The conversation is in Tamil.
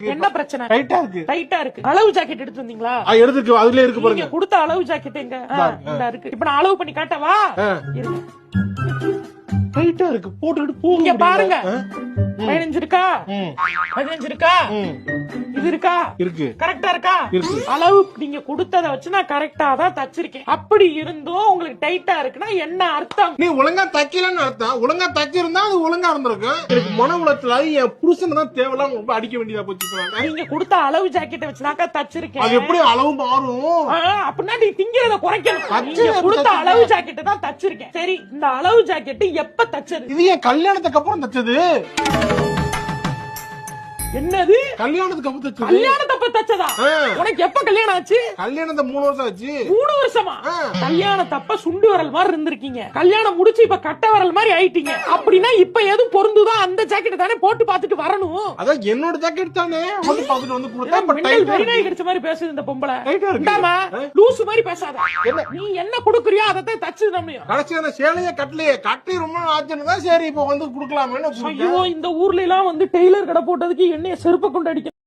என்ன பிரச்சனை? டைட்டா இருக்கு. டைட்டா இருக்கு. அளவு ஜாக்கெட் எடுத்து வந்தீங்களா? எடுத்துக்கு அதுல இருக்கு பாருங்க. நீங்க கொடுத்த அளவு ஜாக்கெட் எங்க? இந்த இருக்கு. இப்ப நான் அளவு பண்ணி காட்டவா? இருங்க. டைட்டா இருக்கு. போட்டுட்டு போங்க. இங்க பாருங்க. 15 இருக்கா? 15 இருக்கா? இது இருக்கா? இருக்கு. கரெக்டா இருக்கா? இருக்கு. அளவு நீங்க கொடுத்தத வச்சு நான் கரெக்டா தான் தச்சிருக்கேன். அப்படி இருந்தும் உங்களுக்கு டைட்டா இருக்குன்னா என்ன அர்த்தம்? நீ ஒழுங்கா தைக்கலன்னு அர்த்தம். ஒழுங்கா தச்சிருந்தா அது ஒழுங்கா இருந்திருக்கும். எனக்கு மன உளத்துல என் புருஷன் தான் தேவையில்லாம ரொம்ப அடிக்க வேண்டியதா போச்சு. நீங்க கொடுத்த அளவு ஜாக்கெட்டை வச்சுதாக்கா தச்சிருக்கேன். அது எப்படி அளவு மாறும்? அப்படின்னா நீ திங்கிறத குறைக்கணும். நீங்க கொடுத்த அளவு ஜாக்கெட்டை தான் தச்சிருக்கேன். சரி, இந்த அளவு ஜாக்கெட் எப்ப தச்சது? இது என் கல்யாணத்துக்கு அப்புறம் தச்சது. என்னது? கல்யாணத்துக்கு அப்புறம் தச்சது. கல்யாணத்தப்ப தச்சதா? உனக்கு எப்ப கல்யாணம் ஆச்சு? கல்யாணத்தை 3 வருஷம் ஆச்சு. 3 வருஷமா? கல்யாணத்தப்ப சுண்டு வரல் மாதிரி இருந்திருக்கீங்க. கல்யாணம் முடிச்சு இப்ப கட்ட வரல் மாதிரி ஆயிட்டீங்க. அப்படின்னா இப்ப எது பொருந்துதோ அந்த ஜாக்கெட் தானே போட்டு பாத்துட்டு வரணும். அதான் என்னோட ஜாக்கெட் தானே வந்து பாத்துட்டு வந்து கொடுத்தா. வெறிநாய் கடிச்ச மாதிரி பேசுது இந்த பொம்பளை. லூசு மாதிரி பேசாத. நீ என்ன குடுக்குறியோ அதை தச்சு நம்மையும். கடைசி அந்த சேலைய கட்டி ரொம்ப ஆச்சுன்னு தான் சரி இப்ப வந்து குடுக்கலாமே. ஐயோ, இந்த ஊர்ல எல்லாம் வந்து டெய்லர் கடை போட்டதுக்கு என்னைய செருப்ப கொண்டு அடிக்க